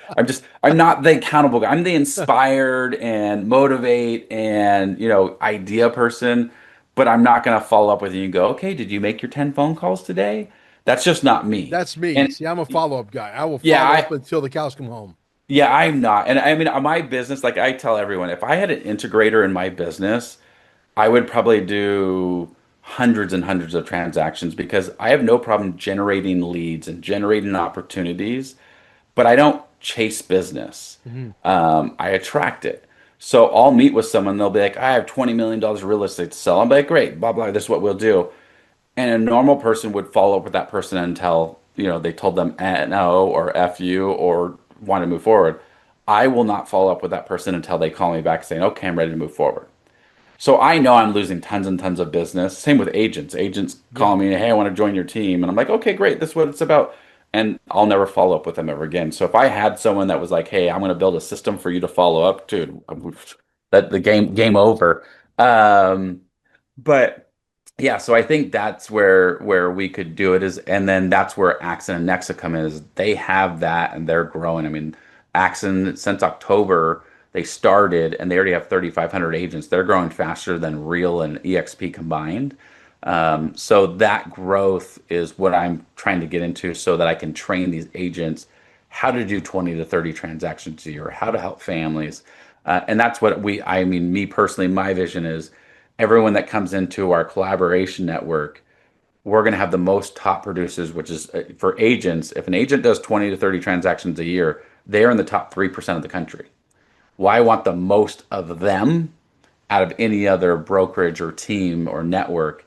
I'm not the accountable guy. I'm the inspired and motivate and idea person, but I'm not gonna follow up with you and go, okay, did you make your 10 phone calls today? That's just not me. That's me. And See, I'm a follow-up guy. I will yeah, follow up until the cows come home. I'm not. And I mean, my business, like I tell everyone, if I had an integrator in my business, I would probably do hundreds and hundreds of transactions because I have no problem generating leads and generating opportunities, but I don't chase business. Hmm. I attract it. So I'll meet with someone, they'll be like, I have $20 million of real estate to sell. I'm like, great, blah, blah, this is what we'll do. And a normal person would follow up with that person until, they told them no or F you or want to move forward. I will not follow up with that person until they call me back saying, okay, I'm ready to move forward. So I know I'm losing tons and tons of business. Same with agents. Agents Yeah. call me, hey, I want to join your team. And I'm like, okay, great. This is what it's about. And I'll never follow up with them ever again. So if I had someone that was like, hey, I'm going to build a system for you to follow up, dude, that the game over. But yeah, so I think that's where we could do it is, and then that's where Axon and Nexa come in is they have that and they're growing. I mean, Axon since October they started and they already have 3,500 agents. They're growing faster than Real and EXP combined. So that growth is what I'm trying to get into so that I can train these agents how to do 20 to 30 transactions a year, how to help families. And that's what I mean, me personally, my vision is everyone that comes into our collaboration network, we're going to have the most top producers, which is for agents. If an agent does 20 to 30 transactions a year, they're in the top 3% of the country. Well, I want the most of them out of any other brokerage or team or network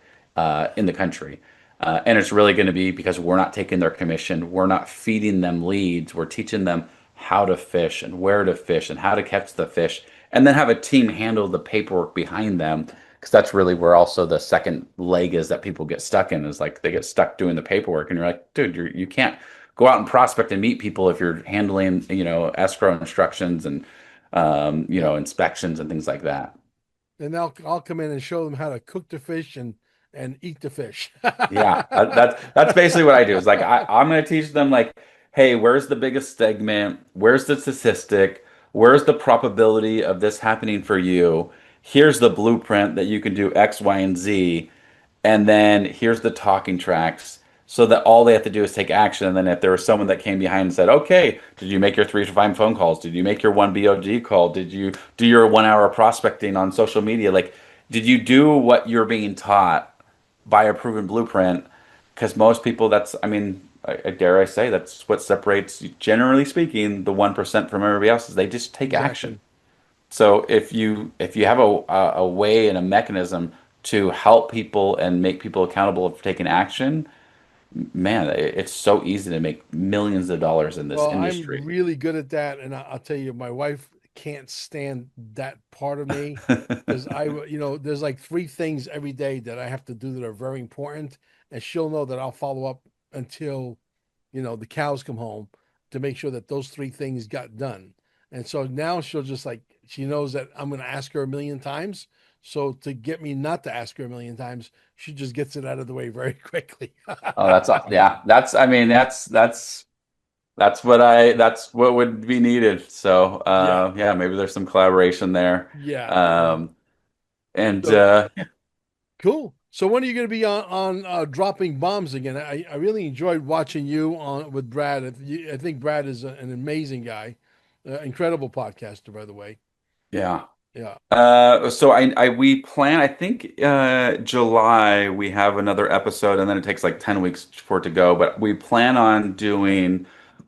in the country. And it's really going to be because we're not taking their commission. We're not feeding them leads. We're teaching them how to fish and where to fish and how to catch the fish. And then have a team handle the paperwork behind them. Because that's really where also the second leg is that people get stuck in is like they get stuck doing the paperwork. And you're like, dude, you can't go out and prospect and meet people if you're handling, escrow instructions and, Yeah. inspections and things like that. And I'll come in and show them how to cook the fish and eat the fish. Yeah, that's basically what I do. Is like I'm going to teach them like, hey, where's the biggest segment? Where's the statistic? Where's the probability of this happening for you? Here's the blueprint that you can do X, Y, and Z, and then here's the talking tracks. So that all they have to do is take action. And then if there was someone that came behind and said, okay, did you make your 3 to 5 phone calls? Did you make your one BOG call? Did you do your 1 hour prospecting on social media? Like, did you do what you're being taught? By a proven blueprint because most people I mean I dare I say that's what separates generally speaking the 1% from everybody else is they just take action. Exactly. So if you have a way and a mechanism to help people and make people accountable for taking action, man, it's so easy to make millions of dollars in this Well, I'm industry. really good at that, and I'll tell you, my wife can't stand that part of me because there's like three things every day that I have to do that are very important, and she'll know that I'll follow up until, the cows come home to make sure that those three things got done. And so now she'll just like she knows that I'm going to ask her a million times. So to get me not to ask her a million times, she just gets it out of the way very quickly. Oh, yeah. That's I mean that's what would be needed. So Yeah, yeah, maybe there's some collaboration there. yeah, yeah. Um, and So cool. So when are you going to be on dropping bombs again? I really enjoyed watching you on with Brad. I think Brad is an amazing guy, incredible podcaster, by the way. yeah. Yeah. So we plan, I think July we have another episode and then it takes like 10 weeks for it to go, but we plan on doing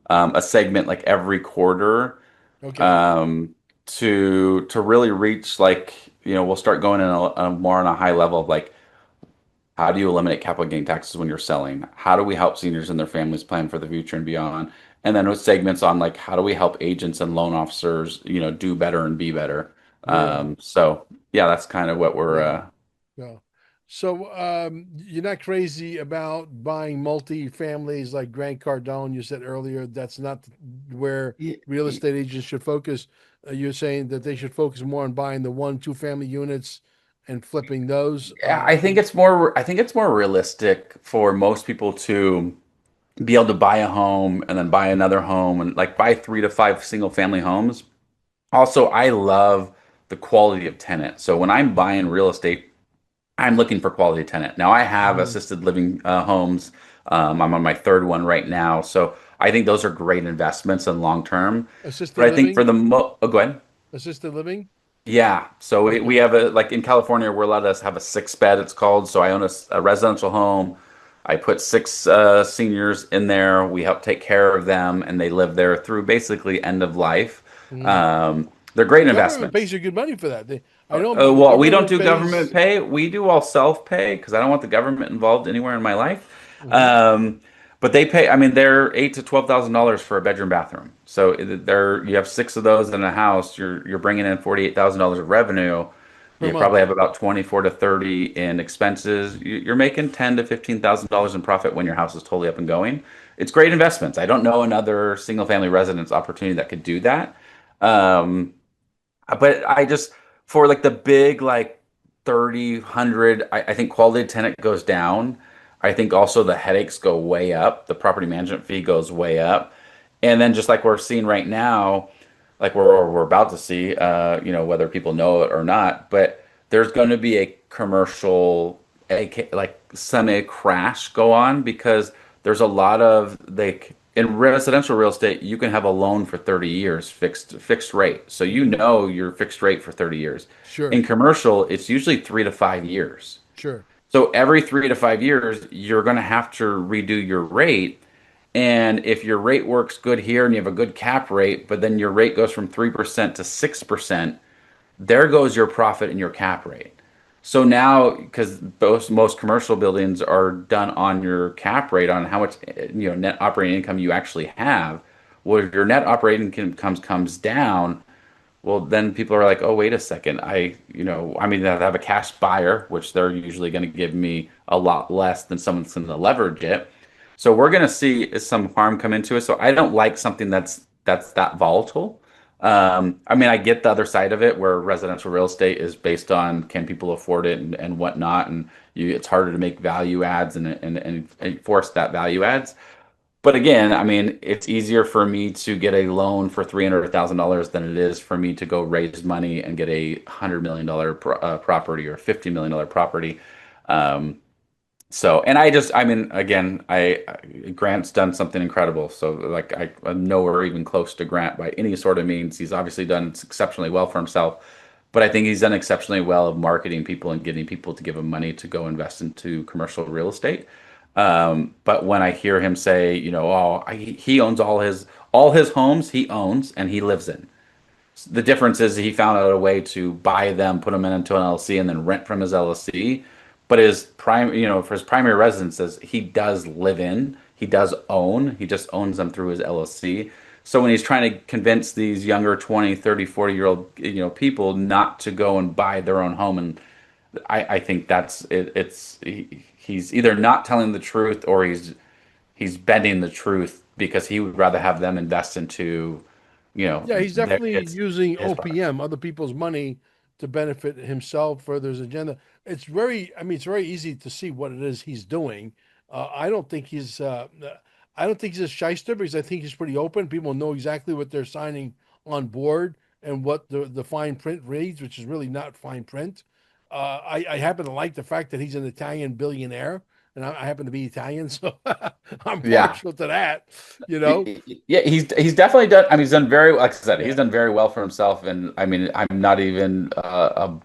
a segment like every quarter Okay. um to really reach like, we'll start going in a more on a high level of like how do you eliminate capital gain taxes when you're selling? How do we help seniors and their families plan for the future and beyond? And then with segments on like how do we help agents and loan officers, do better and be better. Yeah. So yeah, that's kind of what we're Yeah. Yeah. So you're not crazy about buying multi-families like Grant Cardone. You said earlier that's not where y- real y- estate agents should focus. You're saying that they should focus more on buying the 1, 2 family units and flipping those. Yeah, I think it's more realistic for most people to be able to buy a home and then buy another home and like buy 3 to 5 single family homes. Also, I love the quality of tenant. So when I'm buying real estate, I'm looking for quality tenant. Now I have Mhm. assisted living homes. I'm on my third one right now. So I think those are great investments and long term. But Assisted I think for living, the oh, go ahead. assisted living. Yeah. So we Okay. have a, like in California, we're allowed to have a 6 bed, it's called. So I own a residential home. I put 6 seniors in there. We help take care of them, and they live there through basically end of life. Mhm. They're great The government pays investments. you good money for that. I know the Well, we don't government do government pays. pay. We do all self-pay because I don't want the government involved anywhere in my life. Mhm. Um, but they pay. I mean, they're $8 to $12,000 for a bedroom bathroom. So there, you have 6 of those in a house. You're bringing in $48,000 of revenue. Per You probably month. have about 24 to 30 in expenses. You're making $10 to $15,000 in profit when your house is totally up and going. It's great investments. I don't know another single family residence opportunity that could do that. Um, but I just for like the big like 30, 100, I think quality tenant goes down. I think also the headaches go way up. The property management fee goes way up. And then just like we're seeing right now, like we're about to see, whether people know it or not, but there's going to be a commercial, like semi crash go on because there's a lot of like in residential real estate, you can have a loan for 30 years fixed rate. So you Mhm. know your fixed rate for 30 years. Sure. In commercial, it's usually 3 to 5 years. Sure. So every 3 to 5 years, you're going to have to redo your rate. And if your rate works good here and you have a good cap rate, but then your rate goes from 3% to 6%, there goes your profit and your cap rate. So now, because most commercial buildings are done on your cap rate on how much net operating income you actually have. Well, if your net operating income comes down, well, then people are like, oh, wait a second. I mean, I have a cash buyer, which they're usually going to give me a lot less than someone's going to leverage it. So we're going to see some harm come into it. So I don't like something that's that volatile. I mean, I get the other side of it where residential real estate is based on can people afford it and whatnot, and it's harder to make value adds and enforce that value adds. But again, I mean, it's easier for me to get a loan for $300,000 than it is for me to go raise money and get a $100 million property or $50 million property. Um, and I mean, again, Grant's done something incredible. So, like, I'm nowhere even close to Grant by any sort of means. He's obviously done exceptionally well for himself, but I think he's done exceptionally well of marketing people and getting people to give him money to go invest into commercial real estate. But when I hear him say, he owns all his homes he owns and he lives in. The difference is he found out a way to buy them, put them into an LLC, and then rent from his LLC. But for his primary residences, he does live in, he does own, he just owns them through his LLC. So when he's trying to convince these younger 20, 30, 40-year-old, people not to go and buy their own home, and I think that's it, he's either not telling the truth or he's bending the truth because he would rather have them invest into, Yeah, he's their definitely his using his product. OPM, other people's money, to benefit himself, further his agenda. I mean, it's very easy to see what it is he's doing. I don't think I don't think he's a shyster because I think he's pretty open. People know exactly what they're signing on board and what the fine print reads, which is really not fine print. I happen to like the fact that he's an Italian billionaire, and I happen to be Italian, so I'm Yeah. partial to that, you know. Yeah, he's definitely done. I mean, he's done very, like I said, he's Yeah. done very well for himself. And I mean, I'm not even a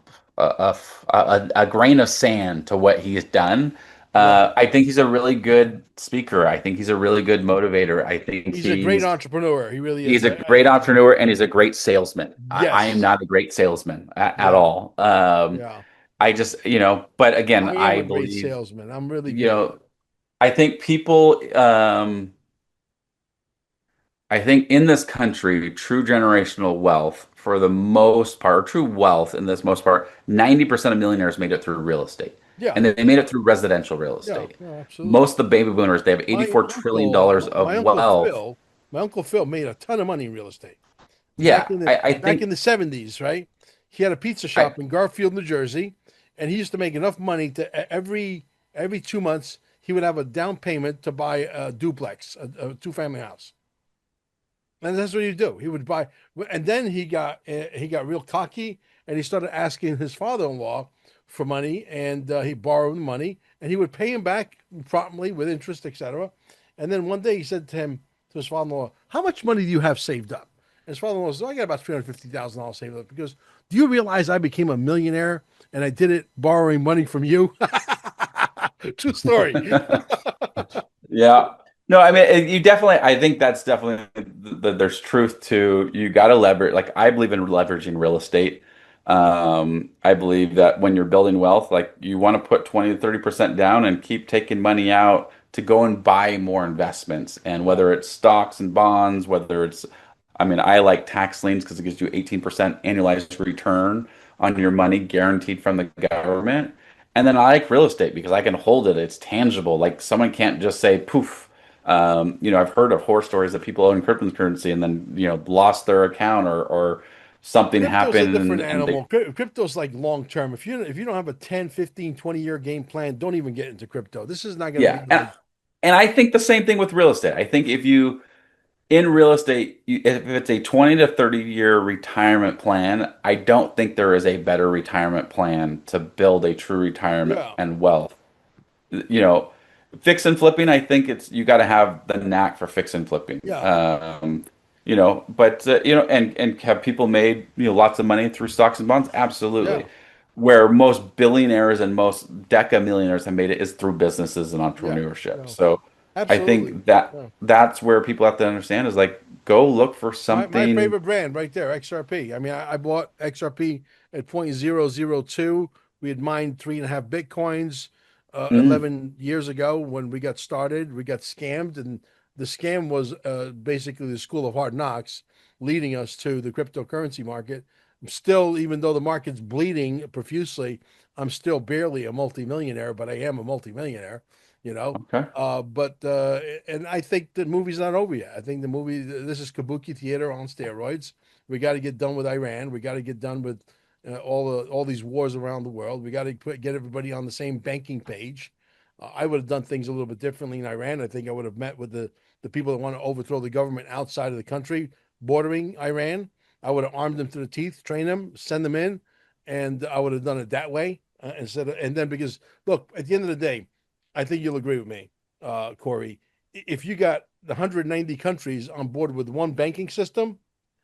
grain of sand to what he's done. Right. I think he's a really good speaker. I think he's a really good motivator. I think He's a great entrepreneur. He really he's is. a great entrepreneur and he's a great salesman. I am Yes. not a great salesman at Yeah. all. Yeah. I just, but again, I am I a great believe, salesman. I'm really you good. know, I think people. I think in this country, true generational wealth, for the most part, or true wealth in this most part, 90% of millionaires made it through real estate. Yeah. And they made it through residential real Yeah. estate. No, absolutely. Most of the baby boomers, they have $84 trillion My of uncle wealth. Phil, my uncle Phil made a ton of money in real estate Yeah, I back in think, the 70s, right? He had a pizza I, shop in Garfield, New Jersey. and he used to make enough money to every 2 months he would have a down payment to buy a duplex, a two-family house. And that's what he'd do. He would buy, and then he got real cocky, and he started asking his father-in-law for money, and he borrowed money, and he would pay him back promptly with interest, etc. And then one day he said to his father-in-law, "How much money do you have saved up?" And his father-in-law said, "I got about $350,000 saved up." Because do you realize I became a millionaire and I did it borrowing money from you? True story. Yeah. No, I mean, you definitely, I think that's definitely, there's truth to, you got to leverage, like, I believe in leveraging real estate. I believe that when you're building wealth, like, you want to put 20 to 30% down and keep taking money out to go and buy more investments. And Yeah, whether it's stocks and bonds, whether it's, I mean, I like tax liens because it gives you 18% annualized return on your money guaranteed from the government. And then I like real estate because I can hold it. It's tangible. Like, someone can't just say poof. I've heard of horror stories that people own cryptocurrency and then, lost their account, or something crypto's a happened, different and they, animal. Crypto's like long term. If you don't have a 10, 15, 20 year game plan, don't even get into crypto. This is not going to be yeah. And, like, and I think the same thing with real estate. I think if you, in real estate, if it's a 20 to 30-year retirement plan, I don't think there is a better retirement plan to build a true retirement yeah, and wealth. you know, Fix and flipping, I think it's, you got to have the knack for fix and flipping. yeah, But and have people made, lots of money through stocks and bonds? yeah, Absolutely. Where most billionaires and most deca millionaires have made it is through businesses and yeah, entrepreneurship. yeah, So I absolutely. think that Yeah. that's where people have to understand is, like, go look for My something. favorite brand right there, XRP. I mean, I bought XRP at 0.002. We had mined 3.5 Bitcoins Mm, 11 years ago when we got started. We got scammed, and the scam was basically the school of hard knocks, leading us to the cryptocurrency market. I'm still, even though the market's bleeding profusely, I'm still barely a multimillionaire, but I am a multimillionaire, you know. okay. But and I think the movie's not over yet. I think the movie, this is kabuki theater on steroids. We got to get done with Iran. We got to get done with all these wars around the world. We got to get everybody on the same banking page. I would have done things a little bit differently in Iran. I think I would have met with the people that want to overthrow the government outside of the country bordering Iran. I would have armed them to the teeth, train them, send them in, and I would have done it that way instead of. And then because look, at the end of the day, I think you'll agree with me, Cory. If you got 190 countries on board with one banking system,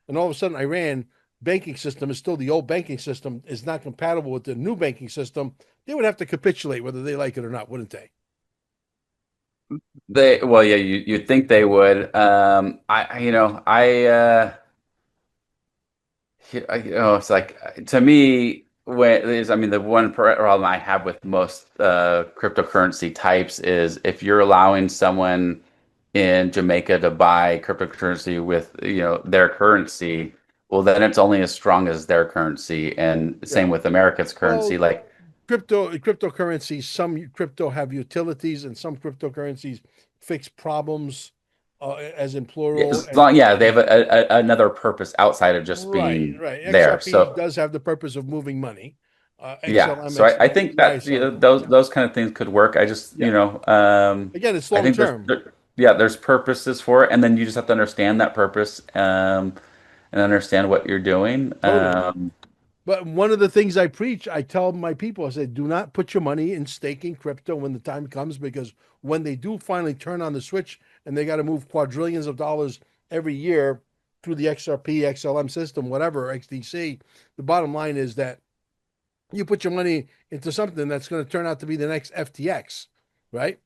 and all of a sudden Iran banking system is still the old banking system, is not compatible with the new banking system, they would have to capitulate whether they like it or not, wouldn't they? Well, yeah, you'd think they would. It's like, to me, I mean, the one problem I have with most cryptocurrency types is if you're allowing someone in Jamaica to buy cryptocurrency with, their currency, well, then it's only as strong as their currency, and same Yeah. with America's currency. Well, Like, cryptocurrencies, some crypto have utilities, and some cryptocurrencies fix problems, as in yeah, plural. as long, yeah, they have another purpose outside of just Right, being right. there. XRP So does have the purpose of moving money. yeah, XLM, so I think that, YSL. Yeah, those kind of things could work. I just, yeah. Again, it's I long think term. yeah, there's purposes for it, and then you just have to understand that purpose, and understand what you're doing. Totally. But one of the things I preach, I tell my people, I say, do not put your money in staking crypto when the time comes, because when they do finally turn on the switch and they got to move quadrillions of dollars every year through the XRP, XLM system, whatever, XDC, the bottom line is that you put your money into something that's going to turn out to be the next FTX, right?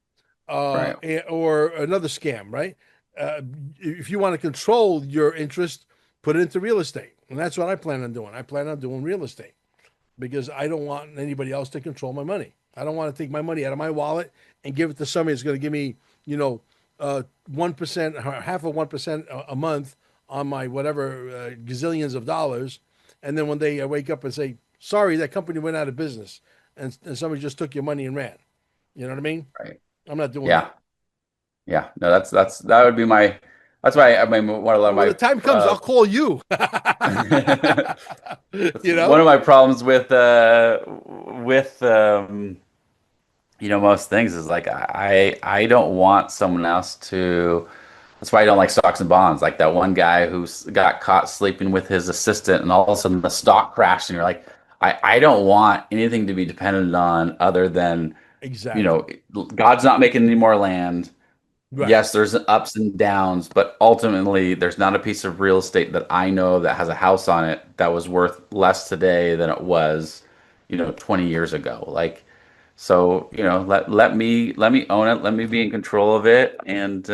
Right. Or another scam, right? Uh, if you want to control your interest, put it into real estate. And that's what I plan on doing. I plan on doing real estate because I don't want anybody else to control my money. I don't want to take my money out of my wallet and give it to somebody that's going to give me, 1%, half of 1% a month on my whatever gazillions of dollars. And then one day I wake up and say, sorry, that company went out of business, and somebody just took your money and ran. You know what I mean? Right. I'm not doing Yeah. that. Yeah. No, that would be my That's why I mean one of When my the time comes, I'll call you. that's You one know? of my problems with most things is like I don't want someone else to. That's why I don't like stocks and bonds. Like that one guy who's got caught sleeping with his assistant, and all of a sudden the stock crashed, and you're like, I don't want anything to be dependent on other than, you Exactly. know, God's not making any more land. Right. Yes, there's ups and downs, but ultimately, there's not a piece of real estate that I know that has a house on it that was worth less today than it was, 20 years ago. Like, so, let me own it, let me be in control of it, and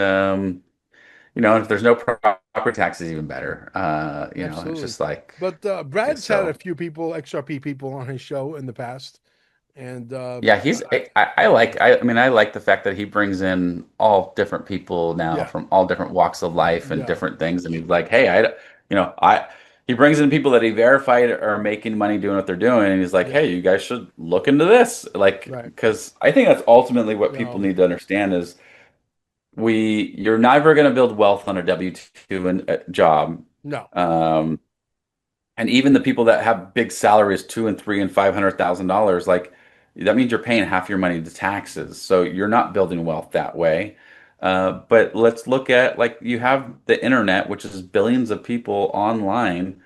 if there's no property taxes, even better. It's Absolutely. just like, But yeah, Brad's had a so. few people, XRP people on his show in the past. And Yeah, I like the fact that he brings in all different people now yeah, from all different walks of life and yeah, different things. And he's like, hey, he brings in people that he verified are making money doing what they're doing. And he's like, yeah, hey, you guys should look into this. Like, right. because I think that's ultimately what people No, need to understand is you're never going to build wealth on a W-2 job. no, Um, and even the people that have big salaries, two and three and $500,000, like that means you're paying half your money to taxes. So you're not building wealth that way. But let's look at like you have the internet, which is billions of people online.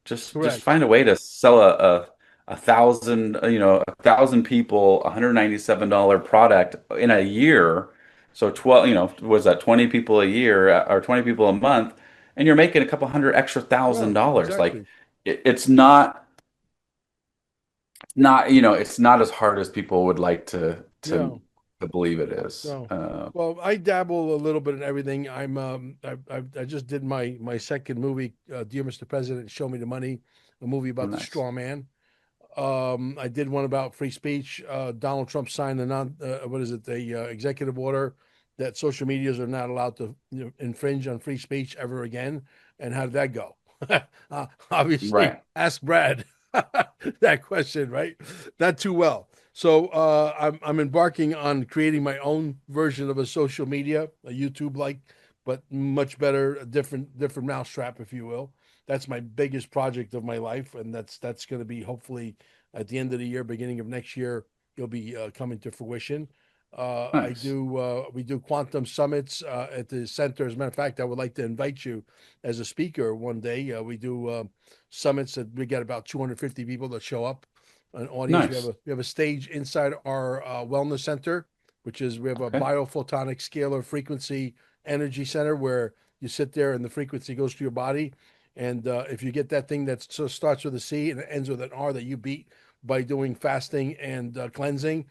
Just correct. find a way to sell a thousand people $197 product in a year. So 12, was that 20 people a year or 20 people a month, and you're making a couple hundred extra thousand No, dollars. Like exactly. it's it's not as hard as people would like No, to believe it is. no. Well, I dabble a little bit in everything. I just did my second movie, Dear Mr. President, Show Me the Money, a movie about the Nice. straw man. I did one about free speech. Donald Trump signed what is it, the executive order that social medias are not allowed to infringe on free speech ever again. And how did that go? Obviously, Right. ask Brad that question, right? Not too well. So I'm embarking on creating my own version of a social media, a YouTube like, but much better, a different mousetrap, if you will. That's my biggest project of my life, and that's going to be hopefully at the end of the year, beginning of next year, it'll be coming to fruition. Nice. We do quantum summits at the center. As a matter of fact, I would like to invite you as a speaker one day. We do summits that we get about 250 people that show up, an audience. Nice. We have a stage inside our wellness center, which is we have a Okay. biophotonic scalar frequency energy center where you sit there and the frequency goes to your body. And if you get that thing that starts with a C and it ends with an R that you beat by doing fasting and cleansing,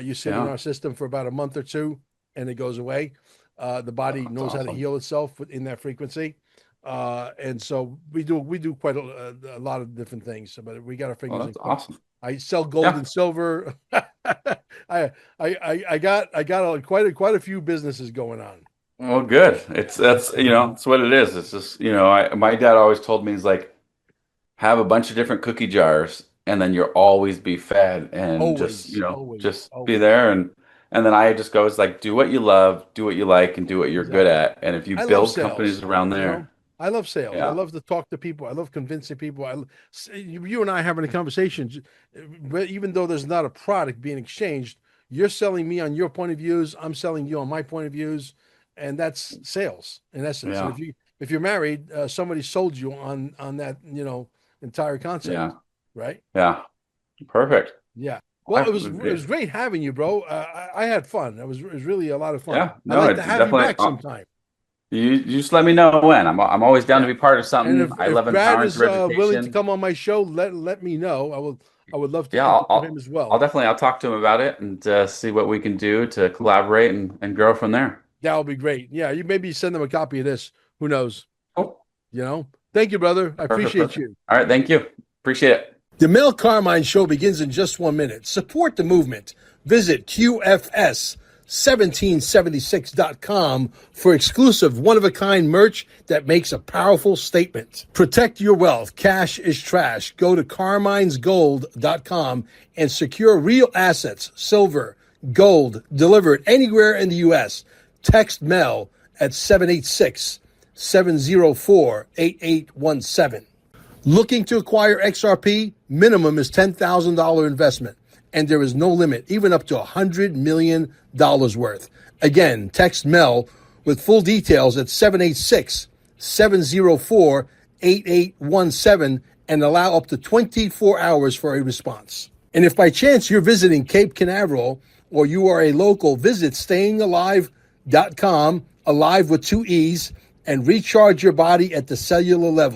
you sit in Yeah. our system for about a month or two, and it goes away. The Oh, body that's knows how to awesome. heal itself in that frequency, and so we do quite a lot of different things. But we got our Oh, fingers in that's quite. awesome. I sell gold Yeah. and silver. I got quite a few businesses going on. Well, good. It's what it is. It's just, my dad always told me, he's like, have a bunch of different cookie jars and then you'll always be fed and just, Always, always, just be always. there. And then I just go, it's like, do what you love, do what you like, and do what you're good Exactly. at. And if you I love build companies sales. around You know, there, I love sales. I yeah, love to talk to people. I love convincing people. You and I having a conversation, but even though there's not a product being exchanged, you're selling me on your point of views. I'm selling you on my point of views, and that's sales in essence. And yeah, if you're married, somebody sold you on that entire concept, yeah, right? yeah. Perfect. Yeah. Well, I, it was great having you, bro. I had fun. It was really a lot of fun. yeah, I'd no, like to it have you definitely. back sometime. You just let me know when. I'm always down to Yeah. be part of And something. I if love Brad empowering is through willing to education. come on my show, let me know. I would love to Yeah, interview him as I'll well. definitely I'll talk to him about it and see what we can do to collaborate and grow from there. That would be great. Yeah, you maybe send them a copy of this. Who knows? Cool. Thank you, brother. I Perfect, appreciate perfect. you. All right, thank you. Appreciate it. The Mel Carmine Show begins in just 1 minute. Support the movement. Visit QFS1776.com for exclusive one-of-a-kind merch that makes a powerful statement. Protect your wealth. Cash is trash. Go to carminesgold.com and secure real assets, silver, gold, delivered anywhere in the U.S. Text Mel at 786 704-8817. Looking to acquire XRP? Minimum is $10,000 investment, and there is no limit, even up to $100 million worth. Again, text Mel with full details at 786-704-8817 and allow up to 24 hours for a response. And if by chance you're visiting Cape Canaveral or you are a local, visit stayingalive.com, alive with 2 E's, and recharge your body at the cellular level.